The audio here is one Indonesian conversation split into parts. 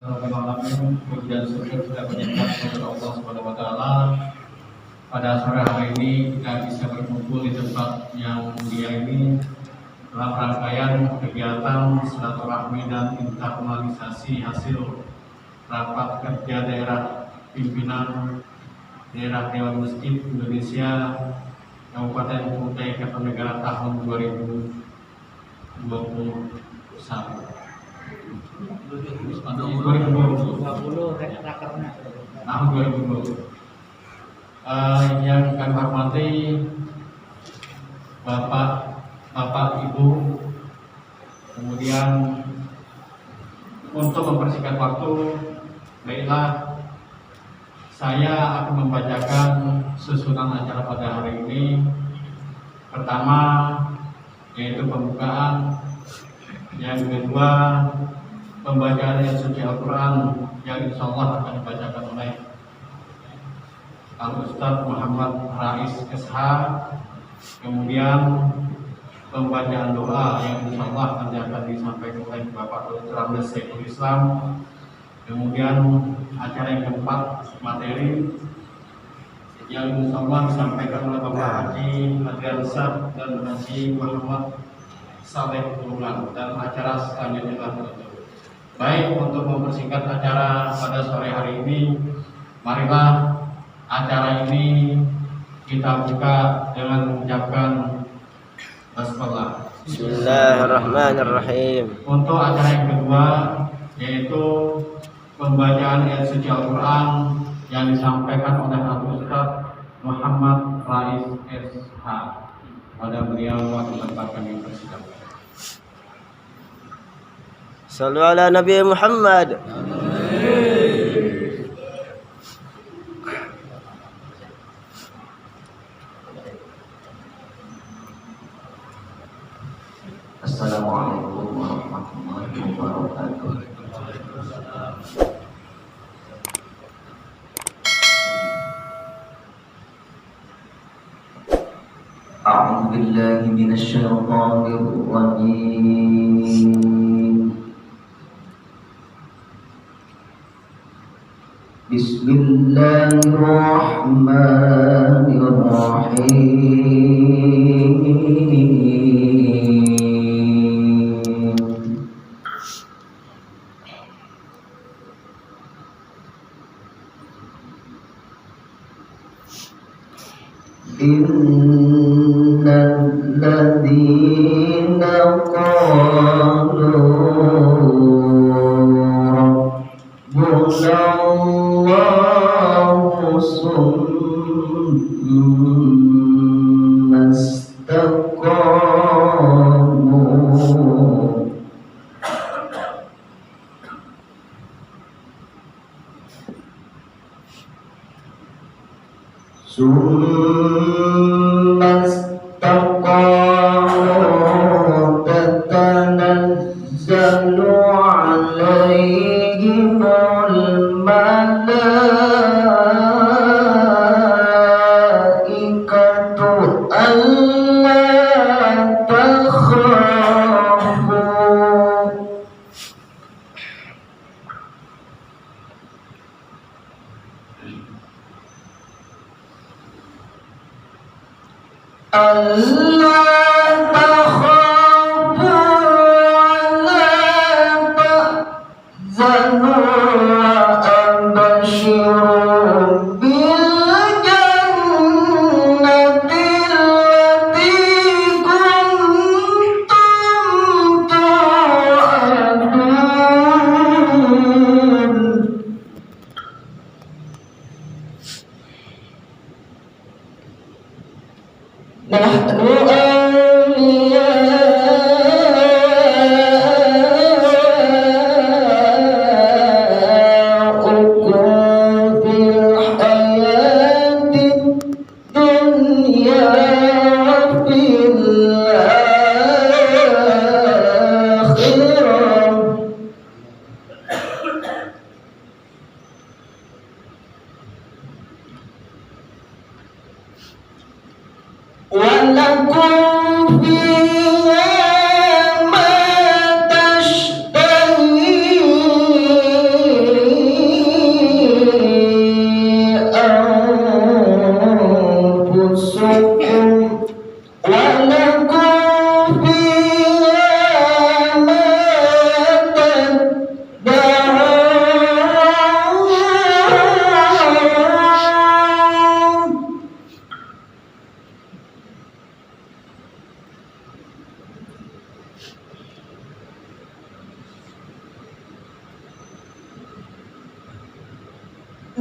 Pujian syukur kita panjatkan kepada Allah Subhanahu wa taala. Pada sore hari ini kita bisa berkumpul di tempat yang mulia ini dalam rangkaian kegiatan silaturahmi dan internalisasi hasil rapat kerja daerah pimpinan daerah Dewan Masjid Indonesia Kabupaten Kutai Kartanegara tahun 2021. Tahun 2020. Yang kami hormati Bapak, Ibu, kemudian untuk mempersingkat waktu, baiklah saya akan membacakan susunan acara pada hari ini. Pertama yaitu pembukaan, yang kedua pembacaan ayat suci Al-Quran yang insya Allah akan dibacakan oleh Al-Ustadz Muhammad Rais SH. Kemudian pembacaan doa yang insya Allah akan disampaikan oleh Bapak Dr. Ramdan Syekhul Islam. Kemudian acara yang keempat, materi yang insya Allah disampaikan oleh Bapak Haji Adrian Syah dan Haji Muhammad Saleh Ulang, dan acara selanjutnya telah ditutup. Baik, untuk mempersingkat acara pada sore hari ini, marilah acara ini kita buka dengan mengucapkan basmalah. Bismillahirrahmanirrahim. Untuk acara yang kedua yaitu pembacaan ayat suci Al-Quran yang disampaikan oleh Al-Ustadz Muhammad Rais SH. Pada beliau waktu tempatkan yang persidangan. Sallu ala Nabi Muhammad. Assalamualaikum warahmatullahi wabarakatuh. A'udzu billahi minasy syaithanir rajim. Bismillahirrahmanirrahim. Innal ladzina qalu Allahu summa istaqamu tatanazzalu alaihimul malaikatu alla takhafu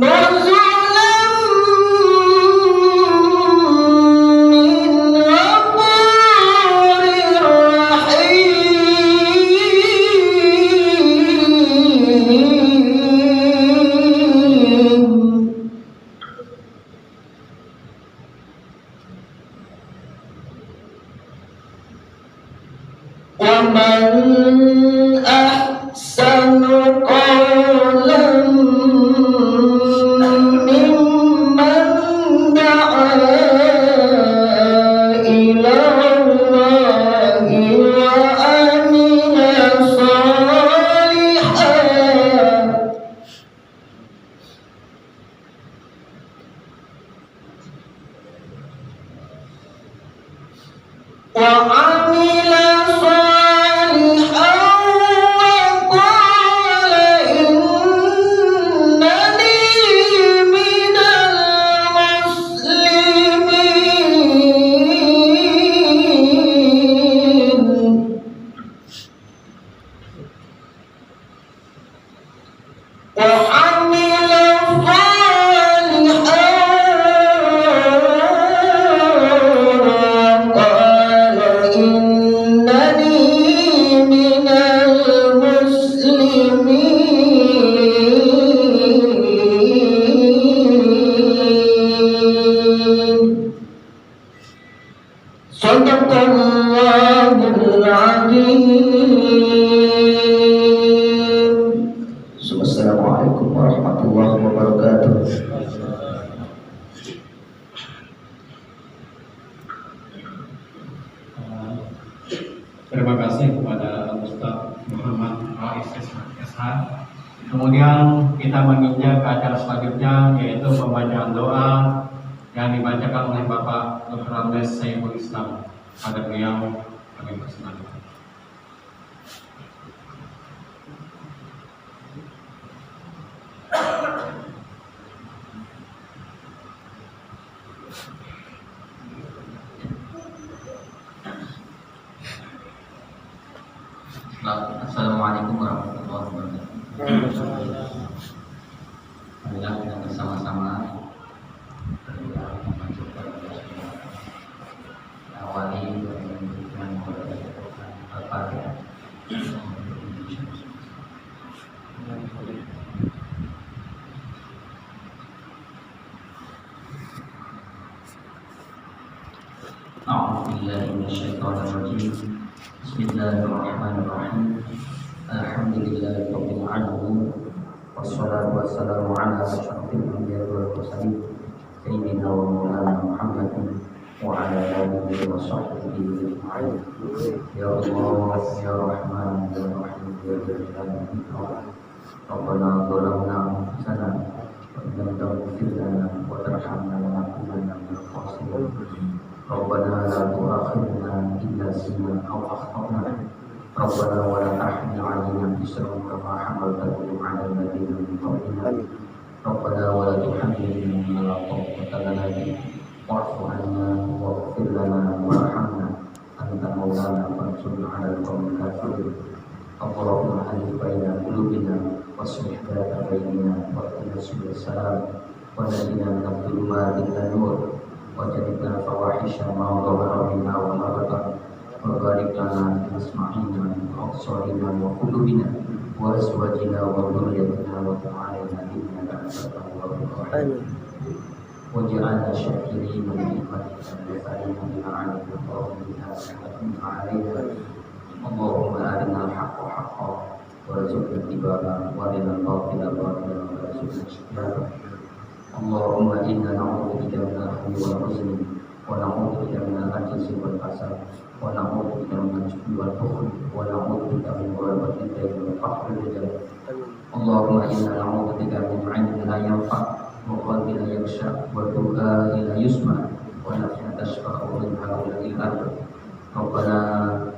نزلا من غفور رحيم. ومن أحسن قولا ممن دعا إلى الله وعمل صالحا وعمل صالحا وقال إنني من المسلمين. وعمل صالحا قال إنني من المسلمين. صدق الله العظيم. Assalamualaikum warahmatullahi wabarakatuh. Terima kasih kepada Ustaz Muhammad Rais SH. Kemudian kita menginjak ke acara selanjutnya, yaitu pembacaan doa yang dibacakan oleh Bapak Dr. Ramdes Saiful Islam. Pada beliau kami persilakan. Assalamualaikum warahmatullahi wabarakatuh. Alhamdulillah kita bersama-sama awali dengan Al-Fatihah. A'udzu billahi minasyaitonir rajim. Bismillahirrahmanirrahim. Alhamdulillahirabbil alamin. Wassalatu wassalamu ala asyrafil anbiya'i wal mursalin sayyidina wa maulana Muhammadin wa ala alihi wa sahbihi ajma'in. Ya Allah ya Rahman ya Rahim ya Jalal wal Rabbana zalamna anfusana wa in lam taghfir lana wa tarhamna lanakunanna minal khasirin. Rabbana la tu'akhidna in nasina aw akhtana. Rabbana wa la tahmil 'alaina isran kama hamaltahu 'ala alladziina min qablina. Rabbana wa la tuhammilna ma la taqata lana bihi wa'fu 'anna waghfir lana warhamna anta maulana fansurna 'alal qawmil kafirin. Allahumma alif baina qulubina waslih dhata bainina wahdina subul salam wa najina minadh dhulumati ilan nur wajadna fawahisha ma dhahara minha wa ma batan wa barik lana fi asma'ina wa absarina wa qulubina wa azwajina wa dhurriyyatina wa tub 'alaina innaka antat tawwabur rahim. Waj'alna syakirin wa ni'matika zakirin bima 'alaina wa biha tahkamna 'alaina. Allahumma arina al-haqqa haqqan warzuqna ittiba'ahu wa arina al-batila batilan warzuqna ijtinabah. Allahumma inna na'udzubika min al-hammi wal huzni wa na'udzubika min al-'ajzi wal kasal wa na'udzubika min al-jubni wal bukhli wa na'udzubika min ghalabati ad-dayn wal faqri wal jalal. Allahumma inna na'udzubika min 'ilmin la yanfa' wa qalbin la yakhsha wa du'ain la yusma' wa nafsin tashfa'u min hawlil ardh. Rabbana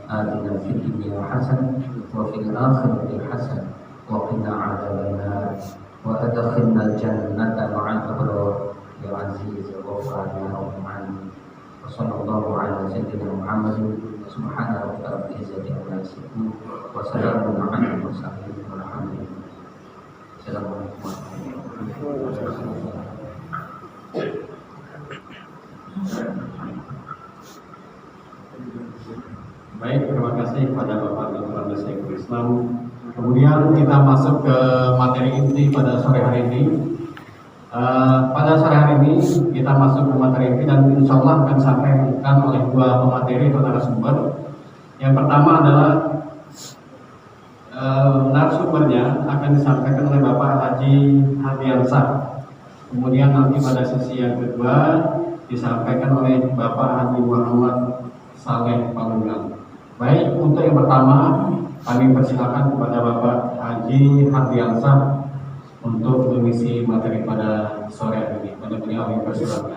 atina fid dunya hasanah wa fil akhirati hasanah wa qina 'adzabannar wa adkhilnal jannata ma'al abrar ya aziz ya ghaffar ya rabbal alamin. Wa sallallahu ala sayyidina Muhammadin subhana rabbika rabbil izzati amma yasifun wa salamun 'alal mursalin walhamdulillah. Assalamualaikum warahmatullahi wabarakatuh. Baik, terima kasih kepada Bapak Dr. Syekhul Islam. Kemudian kita masuk ke materi inti pada sore hari ini. Pada sore hari ini kita masuk ke materi inti dan insya Allah akan disampaikan oleh dua pemateri atau narasumber. Yang pertama adalah narasumbernya akan disampaikan oleh Bapak Haji Hadiansah. Kemudian nanti pada sesi yang kedua disampaikan oleh Bapak Haji Muhammad Saleh Palungan. Baik, untuk yang pertama kami persilakan kepada Bapak Haji Hadiansah untuk mengisi materi pada sore hari ini. Pada beliau kami persilakan.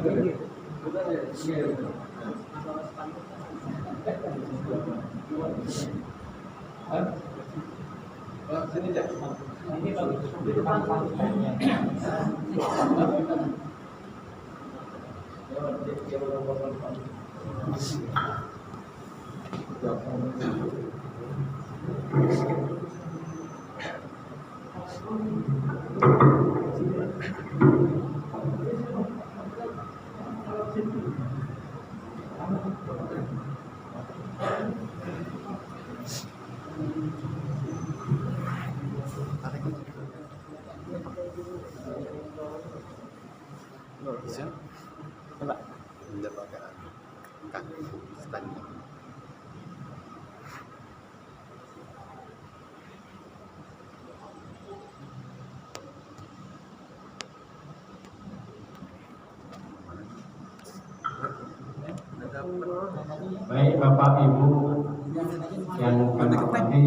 Baik Bapak Ibu yang kami hormati,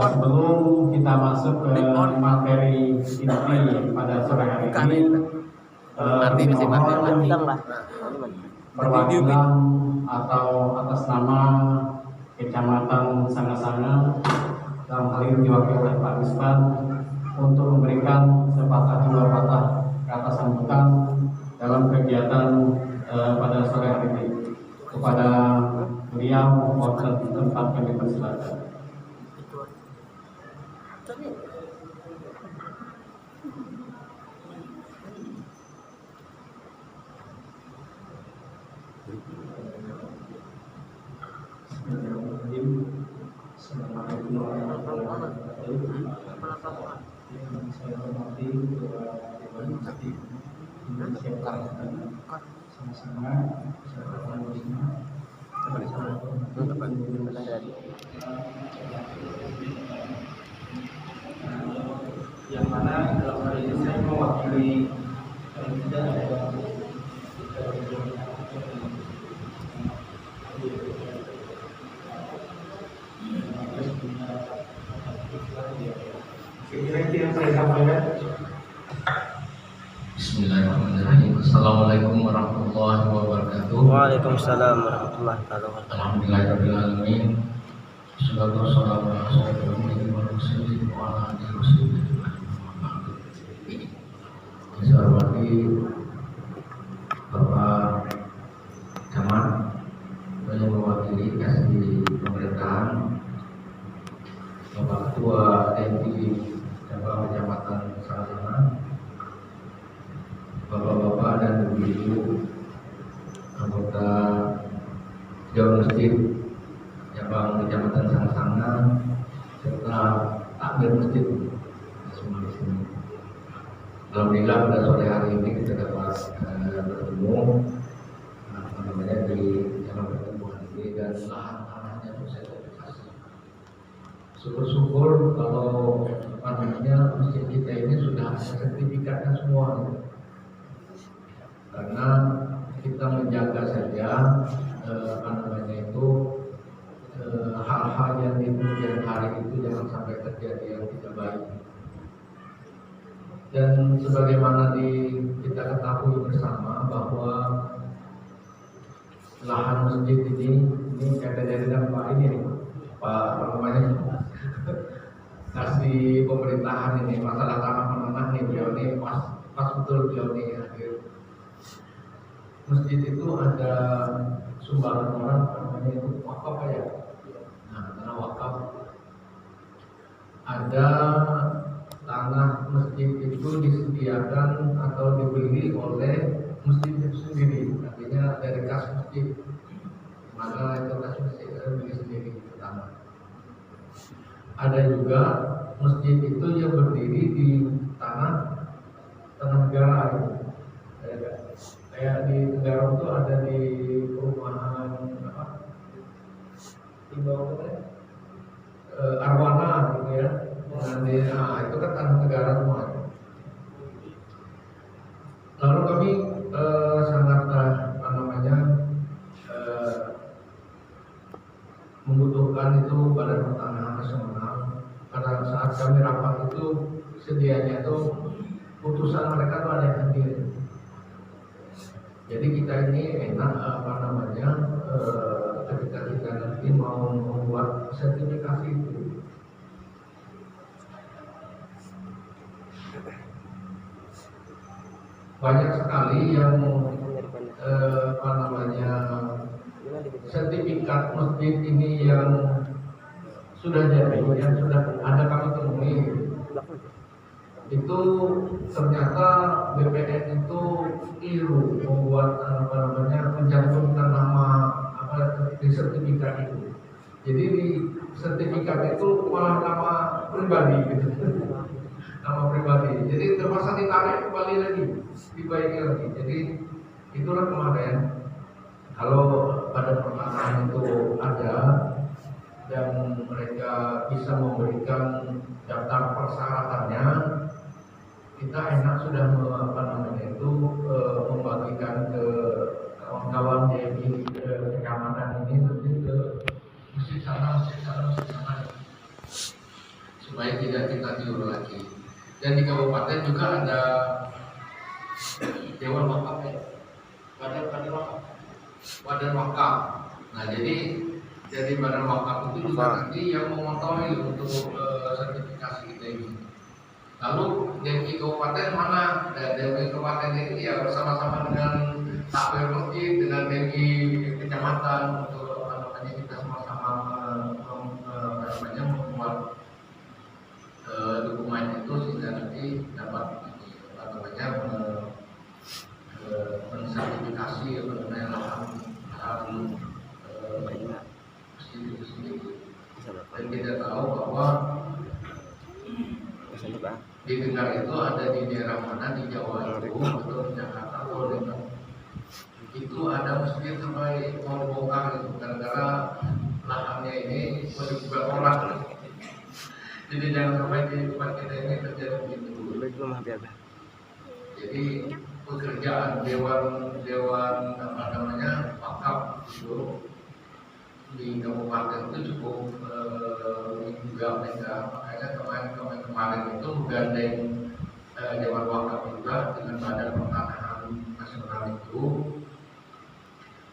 sebelum kita masuk ke materi inti pada sore hari ini, perwakilan atau atas nama Kecamatan Sanga-Sanga dalam hal ini diwakili oleh Pak Mispan untuk memberikan sepatah dua patah kata sambutan dalam kegiatan pada sore hari ini. Kepada beliau mohon tempat kami persilakan. Assalamualaikum warahmatullahi wabarakatuh. Yang saya hormati Ketua Dewan Masjid Indonesia sama-sama yang mana dalam hal ini saya mewakili tidak ada kira-kira yang saya sampaikan. Bismillahirrahmanirrahim. Assalamualaikum warahmatullahi wabarakatuh. Waalaikumsalam warahmatullahi wabarakatuh. Alhamdulillahirabbil alamin. Wassalatu wassalamu ala asyrofil anbiya'i wal mursalin wa ala alihi wasahbihi ajmain. Saya hormati Bapak Camat yang mewakili kasih pemerintahan, Bapak Ketua TNI Cabang Kecamatan Sanga-Sanga, Bapak-bapak dan ibu-ibu anggota Dewan Masjid Cabang Kecamatan Sanga-Sanga serta takmir masjid semua di sini. Alhamdulillah pada sore hari ini kita dapat bertemu di dalam pertemuan ini dan lahan-lahannya bisa terpaksa. Syukur-syukur kalau masjid kita ini sudah ada sertifikatnya semua. Karena kita menjaga saja hal-hal yang di kemudian hari itu jangan sampai terjadi yang tidak baik. Dan sebagaimana kita ketahui bersama bahwa lahan masjid ini ada dari dampak ini Pak namanya kasih pemerintahan ini masalah tanah menengah nih beliau ini pas betul beliau ini hadir. Masjid itu ada sumbangan orang namanya itu wakaf ya. Nah, tanah wakaf ada tanah masjid itu di disediakan atau dibeli oleh masjid itu sendiri, artinya dari kas masjid, mana itu kas masjid beli sendiri pertama. Ada juga masjid itu yang berdiri di tanah negara. Kayak di negara itu ada di perumahan apa? Di bawah Arwana gitu ya. Nah, itu kan tanah negara semua. Lalu kami sangat membutuhkan itu Badan Pertanahan Nasional. Pada saat kami rapat itu sedianya itu putusan mereka tuh ada yang hadir. Jadi kita ini enak ketika kita nanti mau membuat sertifikasi itu. Banyak sekali yang sertifikat masjid ini yang sudah jadi, yang sudah ada kami temui, itu ternyata BPN itu keliru membuat mencantumkan nama di sertifikat itu. Jadi di sertifikat itu malah nama pribadi gitu. Nama pribadi. Jadi terpaksa ditarik kembali lagi, dibaiki lagi. Jadi itulah kemarin kalau Badan Pertanahan itu ada dan mereka bisa memberikan daftar persyaratannya, kita enak sudah membagikan ke kawan-kawan di kecamatan ini nanti ke masjid sana supaya tidak kita tiru lagi. Dan di kabupaten juga ada Dewan Wakaf ya, Badan Wakaf. Nah jadi Badan Wakaf itu juga nanti yang memotori untuk sertifikasi kita ini. Lalu DMI Kabupaten mana? DMI Kabupaten ini ya bersama-sama dengan takmir masjid, dengan DMI kecamatan untuk kita sama-sama membuat dokumen itu sehingga nanti dapat mensertifikasi mengenai lahan masjid itu sendiri. Dan kita tahu bahwa di negara itu ada di daerah mana di Jawa itu atau di Jakarta atau di itu ada masjid sampai mau bongkar itu gara-gara lahannya ini mau dibuka orang. Jadi jangan sampai di tempat kita ini terjadi begitu. Jadi pekerjaan dewan wakaf itu di kabupaten itu cukup juga mereka, makanya kemarin itu menggandeng Dewan Wakaf juga dengan Badan Pertanahan Nasional itu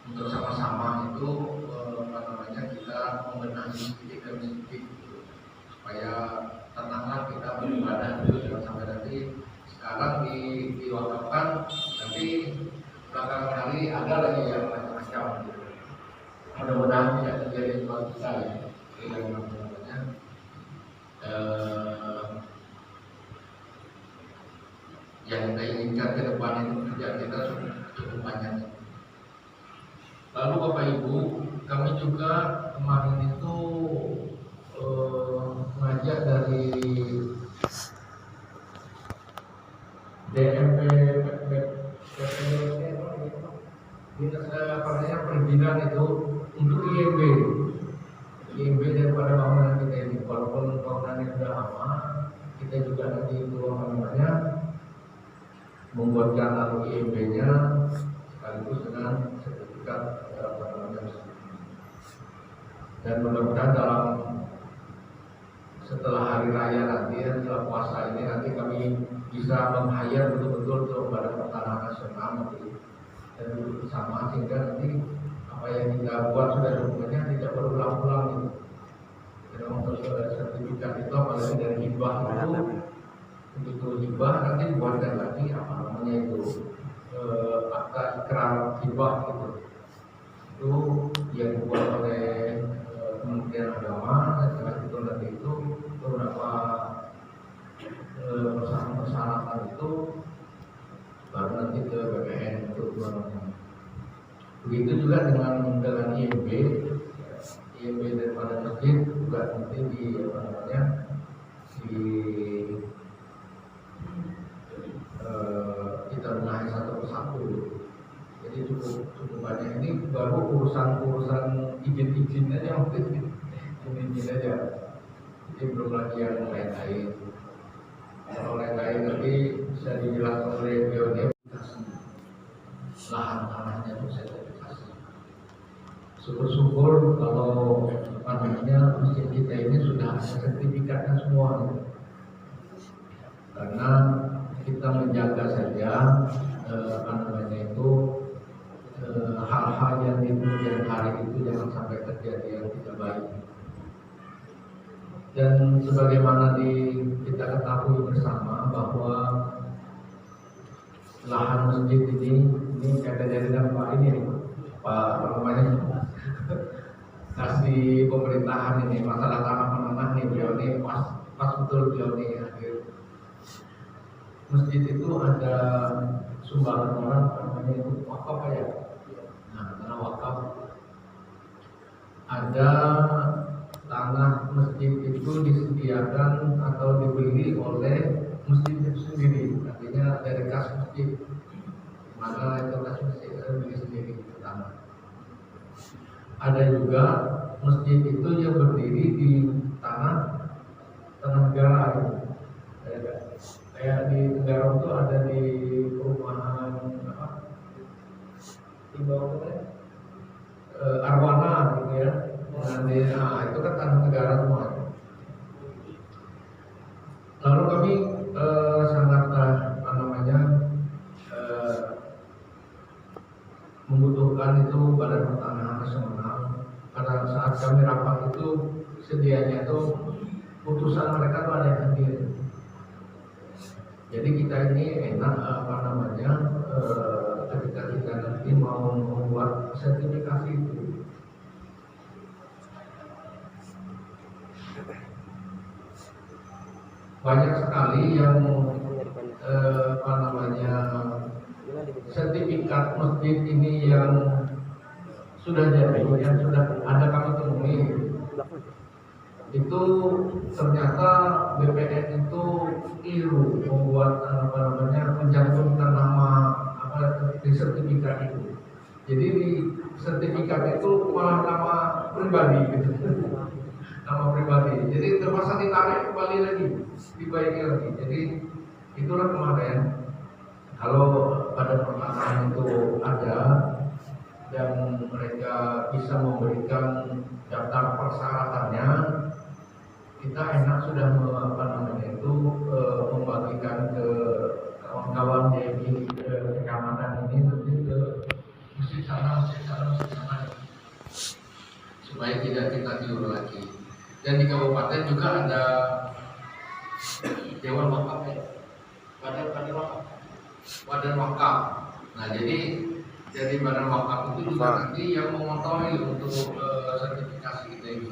untuk sama-sama itu kita membenahi sedikit supaya tenanglah kita beribadah dulu, jangan sampai nanti sekarang diwakafkan nanti belakangan hari ada lagi yang macam-macam gitu. Mudah-mudahan tidak terjadi buat kita ya. Yang kita inginkan ke depan itu kerja kita cukup banyak. Lalu Bapak Ibu, kami juga kemarin itu mengajak dari DMP perizinan itu untuk IMB daripada bangunan kita ini. Walaupun bangunannya sudah lama, kita juga nanti itu membuatkan lalu IMB-nya sekaligus dengan sertifikat dan mudah-mudahan dalam setelah hari raya nanti, setelah puasa ini nanti kami bisa meng-hire betul-betul untuk Badan Pertanahan Nasional nanti dan duduk bersama sehingga nanti apa yang kita buat sudah dokumennya tidak berulang-ulang gitu. Jadi untuk sertifikat itu apalagi dari hibah itu begitu hibah nanti buatkan lagi itu akta ikrar hibah gitu. Itu yang dibuat oleh Kementerian Agama. Setelah itu nanti itu beberapa persyaratan itu nanti ke BPN untuk pengelolaan. Begitu juga dengan IMB daripada masjid juga nanti di kita benahi satu persatu. Jadi cukup banyak. Ini baru urusan izin aja waktu itu, izin aja. Jadi belum lagi yang lain-lain. Kalau lain-lain nanti bisa dijelaskan oleh beliau lahan tanahnya itu sertifikasi. Syukur-syukur kalau masjid kita ini sudah ada sertifikatnya semua. Karena kita menjaga saja hal-hal yang di kemudian hari itu jangan sampai terjadi yang tidak baik. Dan sebagaimana kita ketahui bersama bahwa lahan masjid ini kata-kata dengan Pak ini nih, Pak kasih pemerintahan ini masalah tanah nih, beliau ini pas betul beliau ini hadir. Masjid itu ada sumbangan orang namanya itu wakaf ya. Nah, tanah wakaf ada tanah masjid itu disediakan atau dibeli oleh masjid itu sendiri, artinya dari kas masjid. Maka itu kas masjid beli sendiri tanah. Ada juga masjid itu yang berdiri di tanah negara. Kayak di negara itu ada di perumahan di bawah Arwana gitu ya. Nah, itu kan tanah negara semua. Lalu kami sangat membutuhkan itu Badan Pertanahan Nasional. Pada saat kami rapat itu sedianya itu putusan mereka tuh ada yang hadir. Jadi kita ini enak ketika kita nanti mau membuat sertifikasi itu. Banyak sekali yang sertifikat masjid ini yang sudah jadi, yang sudah ada kami temui. Itu ternyata BPN itu keliru membuat mencantumkan nama di sertifikat itu. Jadi di sertifikat itu malah nama pribadi gitu. Nama pribadi. Jadi terpaksa ditarik kembali lagi, dibaiki lagi. Jadi itulah kemarin kalau pada pertanyaan itu ada dan mereka bisa memberikan daftar persyaratannya, kita enak sudah membagikan ke kawan-kawan di kecamatan ini nanti ke masjid sana supaya tidak kita tidur lagi. Dan di kabupaten juga ada Dewan Wakaf ya, Badan Wakaf. Nah jadi Badan Wakaf itu juga nanti yang mengontrol untuk sertifikasi kita ini.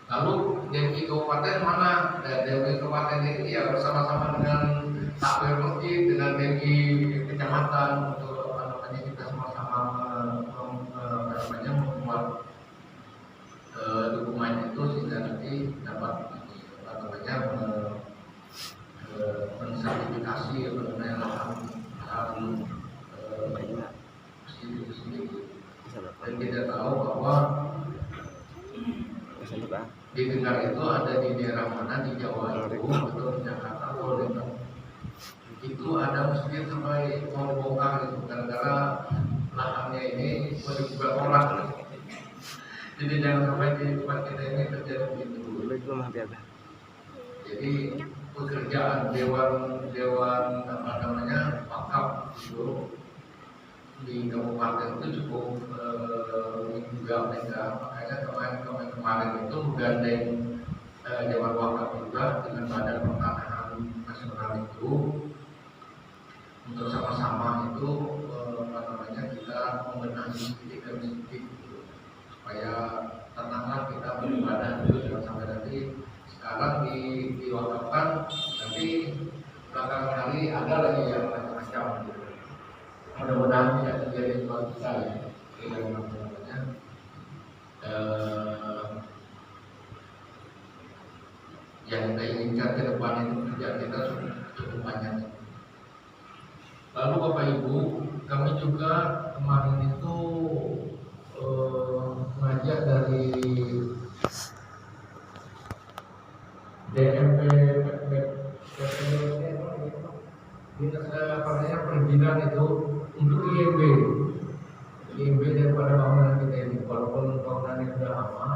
Lalu DMI Kabupaten mana? DMI Kabupaten ini ya bersama-sama dengan takmir masjid, dengan DMI kecamatan untuk kita sama-sama membuat dokumen itu sehingga nanti dapat mensertifikasi mengenai lahan masjid itu sendiri. Dan kita tahu bahwa di negara itu ada di daerah mana di Jawa itu atau di Jakarta atau di itu ada masjid sampai mau dibongkar itu gara-gara lahannya ini mau dibuka orang. Jadi jangan sampai di tempat kita ini terjadi begitu. Jadi pekerjaan dewan wakaf itu di kabupaten itu cukup juga mereka, makanya kemarin itu menggandeng Dewan Wakaf juga dengan Badan Pertanahan Nasional itu untuk sama-sama itu kita membenahi sedikit supaya tenanglah kita beribadah dulu, jangan sampai nanti sekarang diwakafkan nanti belakangan hari ada lagi yang macam-macam gitu. mudah-mudahan tidak terjadi suatu kita ya, yang namanya yang kita inginkan ke depan itu kerjaan kita cukup banyak. Lalu Bapak Ibu, kami juga kemarin itu ngajak dari DMP perizinan itu untuk IMB daripada bangunan kita ini. Walaupun bangunan ini sudah lama,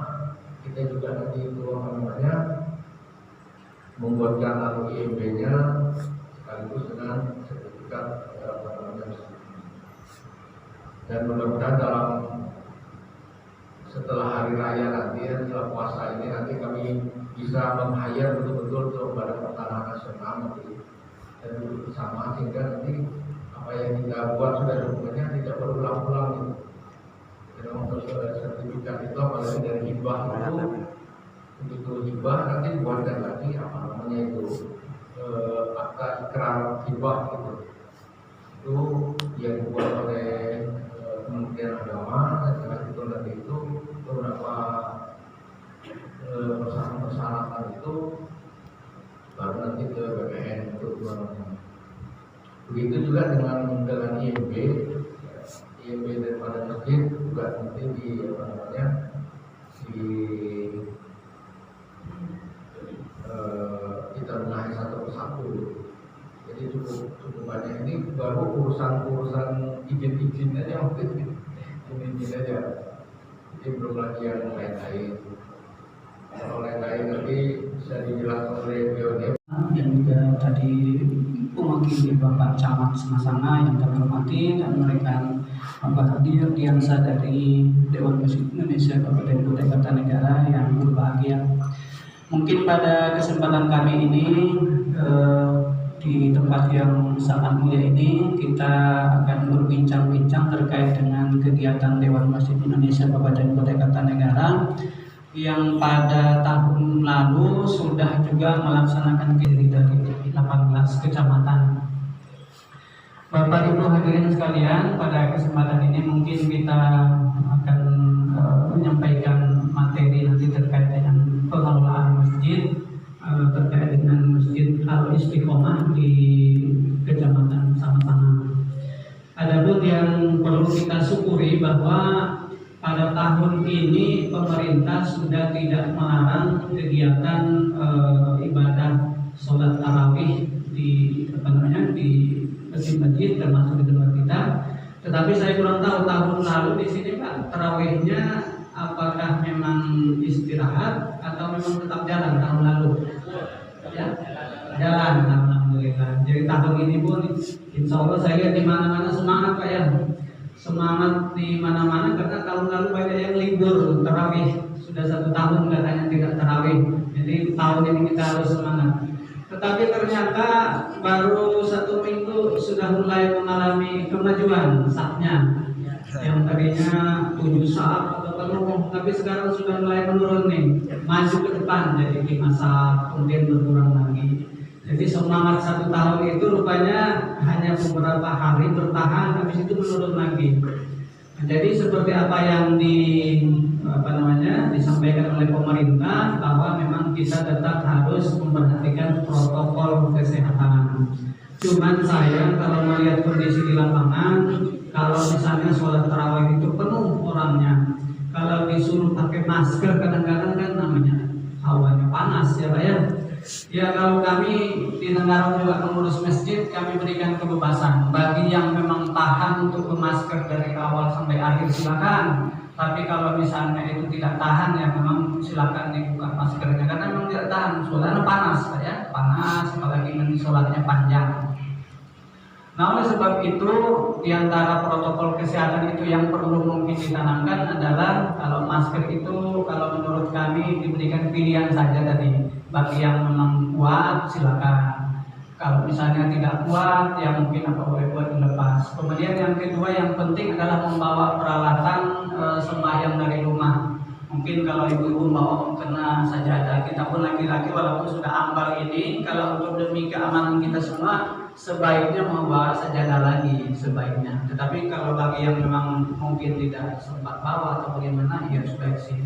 kita juga nanti itu membuatkan lalu IMB-nya sekaligus dengan sertifikat dan mudah-mudahan dalam setelah hari raya nanti, setelah puasa ini nanti kami bisa meng-hire betul-betul untuk Badan Pertanahan Nasional nanti dan duduk bersama sehingga nanti apa yang kita buat sudah dokumennya tidak berulang-ulang gitu. Jadi untuk sertifikat itu apalagi dari hibah itu begitu hibah nanti buatkan lagi apa namanya itu akta ikrar hibah gitu. Itu yang dibuat oleh Kementerian Agama dan setelah itu nanti itu beberapa persyaratan itu baru nanti ke BPN untuk buatnya. Begitu juga dengan IMB daripada masjid juga nanti kita benahi satu persatu. Jadi cukup banyak. Ini baru urusan izin aja mungkin izin aja. Jadi belum lagi yang lain-lain. Kalau lain-lain nanti bisa dijelaskan oleh beliau. Dan juga tadi mewakili Bapak Camat Semasana yang kami hormati dan mereka Bapak Hadir Diansa dari Dewan Masjid Indonesia Kabupaten Kutai Kartanegara yang berbahagia. Mungkin pada kesempatan kami ini di tempat yang sangat mulia ini kita akan berbincang-bincang terkait dengan kegiatan Dewan Masjid Indonesia Kabupaten Kutai Kartanegara yang pada tahun lalu sudah juga melaksanakan diri dari 18 kecamatan. Bapak Ibu hadirin sekalian, pada kesempatan ini mungkin kita akan menyampaikan materi nanti terkait dengan pengelolaan masjid, terkait dengan Masjid Al-Istiqomah di Kecamatan Sama-Sama. Adapun yang perlu kita syukuri bahwa pada tahun ini pemerintah sudah tidak melarang kegiatan ibadah sholat tarawih di masjid termasuk di tempat kita. Tetapi saya kurang tahu tahun lalu di sini Pak tarawihnya apakah memang istirahat atau memang tetap jalan tahun lalu? Ya, jalan alhamdulillah. Jadi tahun ini pun insya Allah saya lihat di mana-mana semangat Pak ya. Semangat di mana-mana karena tahun lalu banyak yang libur tarawih, sudah 1 tahun katanya tidak tarawih. Jadi tahun ini kita harus semangat. Tetapi ternyata baru 1 minggu sudah mulai mengalami kemajuan sahnya. Yang tadinya 7 saat atau penuh, tapi sekarang sudah mulai menurun nih, maju ke depan jadi 5 saat, kemudian berkurang lagi. Jadi semangat 1 tahun itu rupanya hanya beberapa hari bertahan, habis itu menurun lagi. Jadi seperti apa yang disampaikan oleh pemerintah bahwa memang kita tetap harus memperhatikan protokol kesehatan. Cuman sayang kalau melihat kondisi di lapangan, kalau misalnya sholat tarawih itu penuh orangnya, kalau disuruh pakai masker kadang-kadang kan namanya hawanya panas ya Pak ya. Ya kalau kami di negara juga mengurus masjid, kami berikan kebebasan bagi yang memang tahan untuk bermasker dari awal sampai akhir silakan. Tapi kalau misalnya itu tidak tahan ya memang silakan dibuka maskernya karena memang tidak tahan, soalnya panas ya, panas apalagi nanti sholatnya panjang. Nah oleh sebab itu diantara protokol kesehatan itu yang perlu mungkin ditanamkan adalah kalau masker itu kalau menurut kami diberikan pilihan saja tadi. Bagi yang memang kuat silakan. Kalau misalnya tidak kuat ya mungkin apa boleh buat dilepas. Kemudian yang kedua yang penting adalah membawa peralatan sembahyang dari rumah. Mungkin kalau ibu-ibu mau kena sajadah, kita pun laki-laki walaupun sudah ambal ini, kalau untuk demi keamanan kita semua, sebaiknya membawa sajadah lagi sebaiknya. Tetapi kalau bagi yang memang mungkin tidak sempat bawa atau bagaimana, ya sudah sih.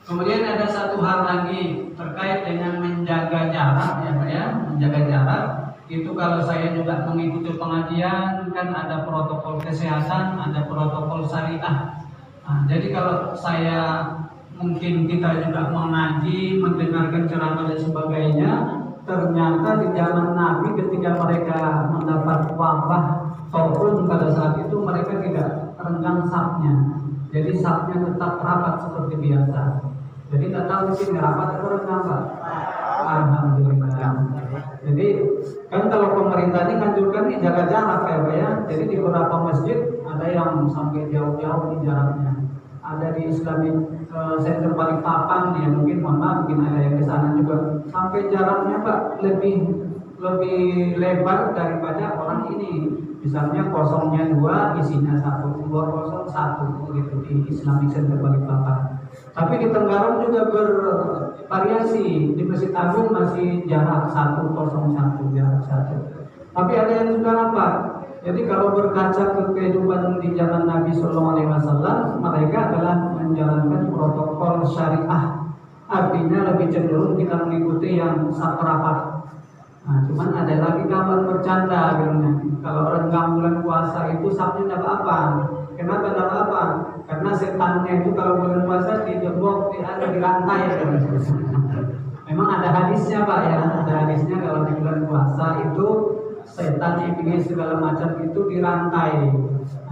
Kemudian ada satu hal lagi terkait dengan menjaga jarak, ya Pak ya, menjaga jarak. Itu kalau saya juga mengikuti pengajian kan ada protokol kesehatan, ada protokol syariah. Nah, jadi kalau saya mungkin kita juga mengaji, mendengarkan ceramah dan sebagainya, ternyata di zaman Nabi ketika mereka mendapat wabah turun pada saat itu mereka tidak renggang safnya. Jadi safnya tetap rapat seperti biasa. Jadi tak tahu di sini rapat atau renggang Pak? Alhamdulillah. Jadi kan kalau pemerintah ini anjurkan nih jaga jarak ya Pak ya. Jadi di beberapa masjid ada yang sampai jauh-jauh di jaraknya. Ada di Islamic Center Balikpapan ya, mungkin mungkin ada yang ke sana juga. Sampai jaraknya Pak lebih lebar daripada orang ini. Misalnya kosongnya 2, isinya 1, 201 gitu di Islamic Center Balikpapan. Tapi di Tenggarong juga bervariasi. Di Masjid Agung masih jarak 101, jarak 1. Tapi ada yang sudah rapat. Jadi kalau berkaca ke kehidupan di zaman Nabi SAW, mereka adalah menjalankan protokol syariah. Artinya lebih cenderung kita mengikuti yang rapat. Nah, cuman ada lagi kabar bercanda bilangnya. Kalau renggang bulan puasa itu Sabtu tidak apa-apa. Kenapa tidak apa-apa? Karena setannya itu kalau bulan puasa dijebok, ada di rantai. Memang ada hadisnya Pak ya, ada hadisnya kalau di bulan puasa itu setan, iblis segala macam itu dirantai.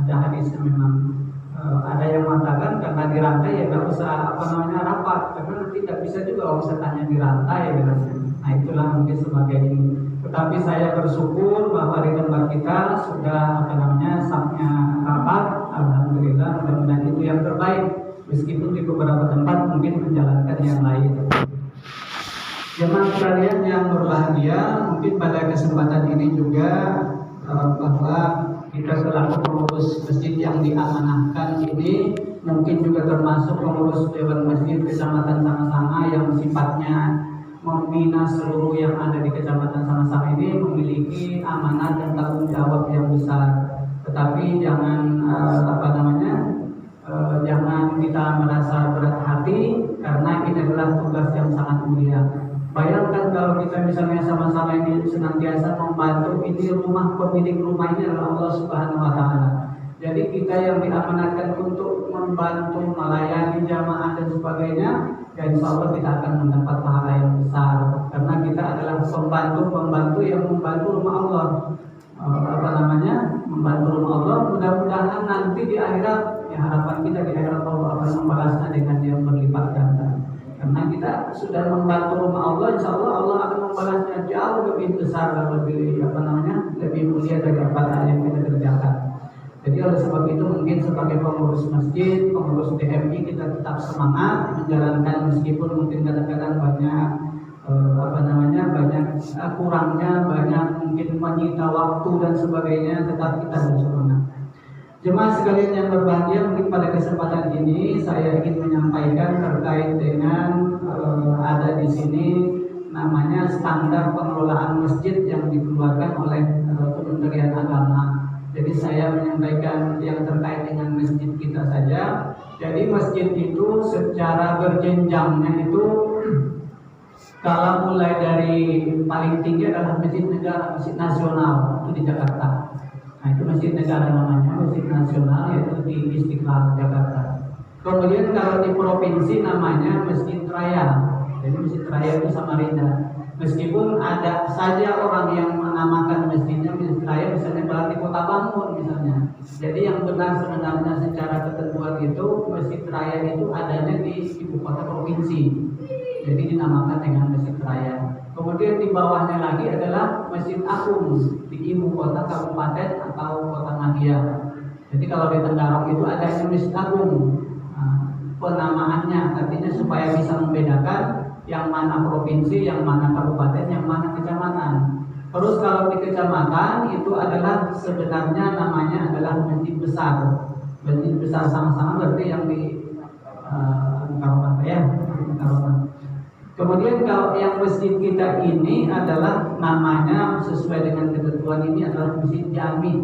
Ada hadisnya memang. Ada yang mengatakan karena dirantai ya nggak usah rapat, karena nanti tidak bisa juga orang setannya dirantai. Nah itulah mungkin sebagai ini. Tetapi saya bersyukur bahwa di tempat kita sudah safnya rapat. Alhamdulillah, mudah-mudahan itu yang terbaik. Meskipun di beberapa tempat mungkin menjalankan yang lain. Jemaah sekalian yang berbahagia, mungkin pada kesempatan ini juga bahwa kita selaku pengurus masjid yang diamanahkan ini mungkin juga termasuk pengurus dewan masjid kecamatan Sama-Sama yang sifatnya membina seluruh yang ada di kecamatan Sama-Sama ini memiliki amanat dan tanggung jawab yang besar. Tetapi jangan jangan kita merasa berat hati karena ini adalah tugas yang sangat mulia. Bayangkan kalau kita misalnya sama-sama ini senantiasa membantu, ini pemilik rumah ini adalah Allah Subhanahu wa Ta'ala. Jadi kita yang diamanatkan untuk membantu, melayani jamaah dan sebagainya, ya insya Allah kita akan mendapat pahala yang besar. Karena kita adalah pembantu yang membantu rumah Allah. Membantu rumah Allah. Mudah-mudahan nanti di akhirat, ya harapan kita di akhirat Allah akan membalasnya dengan yang berlipat ganda. Karena kita sudah membantu rumah Allah, insya Allah Allah akan membalasnya jauh lebih besar dan lebih mulia dari apa yang kita kerjakan. Jadi oleh sebab itu mungkin sebagai pengurus masjid, pengurus DMI kita tetap semangat menjalankan meskipun mungkin kadang-kadang banyak kurangnya, banyak mungkin menyita waktu dan sebagainya, tetap kita bersemangat. Jemaah sekalian yang berbahagia, mungkin pada kesempatan ini saya ingin menyampaikan terkait dengan ada di sini namanya standar pengelolaan masjid yang dikeluarkan oleh Kementerian Agama. Jadi saya menyampaikan yang terkait dengan masjid kita saja. Jadi masjid itu secara berjenjangnya itu kalau mulai dari paling tinggi adalah masjid negara, masjid nasional itu di Jakarta. Nah itu masjid negara namanya, masjid nasional yaitu di Istiqlal Jakarta. Kemudian kalau di provinsi namanya Masjid Raya. Jadi Masjid Raya itu Samarinda. Meskipun ada saja orang yang menamakan masjidnya Masjid Raya, misalnya berarti Kota Bangun misalnya. Jadi yang benar sebenarnya secara ketentuan itu Masjid Raya itu adanya di ibu kota provinsi. Jadi dinamakan dengan Masjid Raya. Kemudian di bawahnya lagi adalah Masjid Agung di ibu kota kabupaten atau kota Madia. Jadi kalau di Tenggarong itu ada Masjid Agung. Penamaannya artinya supaya bisa membedakan yang mana provinsi, yang mana kabupaten, yang mana kecamatan. Terus kalau di kecamatan itu adalah sebenarnya namanya adalah masjid besar. Masjid besar sama-sama berarti yang di karomah ya, karomah. Kemudian kalau yang masjid kita ini adalah namanya sesuai dengan ketentuan ini adalah masjid jami,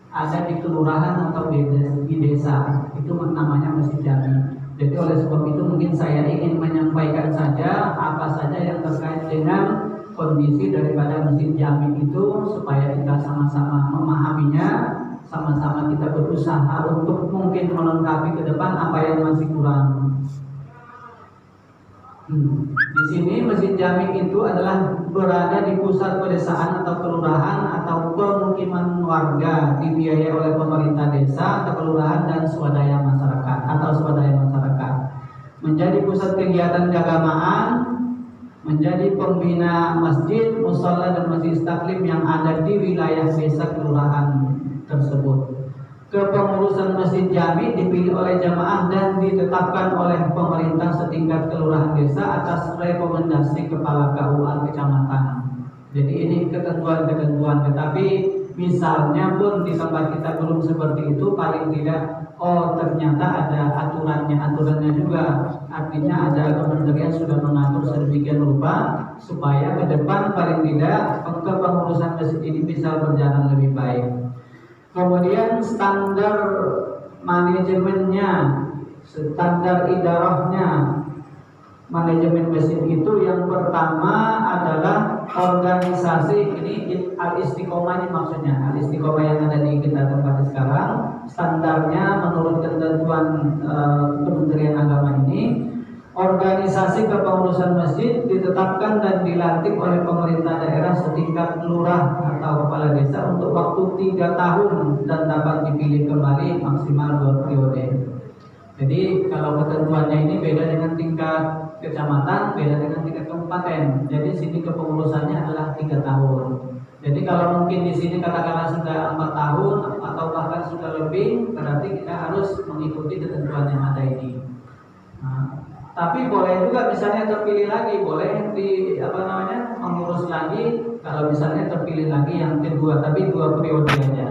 ada di kelurahan atau di desa, itu namanya masjid jami. Jadi oleh sebab itu mungkin saya ingin menyampaikan saja apa saja yang terkait dengan kondisi daripada masjid jami itu supaya kita sama-sama memahaminya, sama-sama kita berusaha untuk mungkin melengkapi ke depan apa yang masih kurang. Di sini masjid jami itu adalah berada di pusat pedesaan atau kelurahan atau pemukiman warga dibiayai oleh pemerintah desa atau kelurahan dan swadaya masyarakat atau swadaya masyarakat. Menjadi pusat kegiatan keagamaan, menjadi pembina masjid, mushola dan majelis taklim yang ada di wilayah desa kelurahan tersebut. Kepengurusan masjid jami dipilih oleh jamaah dan ditetapkan oleh pemerintah setingkat kelurahan desa atas rekomendasi kepala KUA kecamatan. Jadi ini ketentuan-ketentuan, tetapi misalnya pun di tempat kita belum seperti itu, paling tidak ternyata ada aturannya juga. Artinya ada kementerian sudah mengatur sedemikian rupa supaya ke depan paling tidak kepengurusan masjid ini bisa berjalan lebih baik. Kemudian standar manajemennya, standar idarahnya, manajemen masjid itu yang pertama adalah organisasi ini al-istiqomah, ini maksudnya al-istiqomah yang ada di kita tempat sekarang. Standarnya menurut ketentuan Kementerian Agama ini, organisasi kepengurusan masjid ditetapkan dan dilantik oleh pemerintah daerah setingkat lurah atau kepala desa untuk waktu 3 tahun dan dapat dipilih kembali maksimal 2 periode. Jadi kalau ketentuannya ini beda dengan tingkat kecamatan, beda dengan tingkat kabupaten. Jadi sini kepengurusannya adalah 3 tahun. Jadi kalau mungkin di sini katakanlah sudah 4 tahun atau bahkan sudah lebih, berarti kita harus mengikuti ketentuan yang ada ini. Tapi boleh juga misalnya terpilih lagi, boleh mengurus lagi kalau misalnya terpilih lagi yang kedua, tapi 2 periode aja.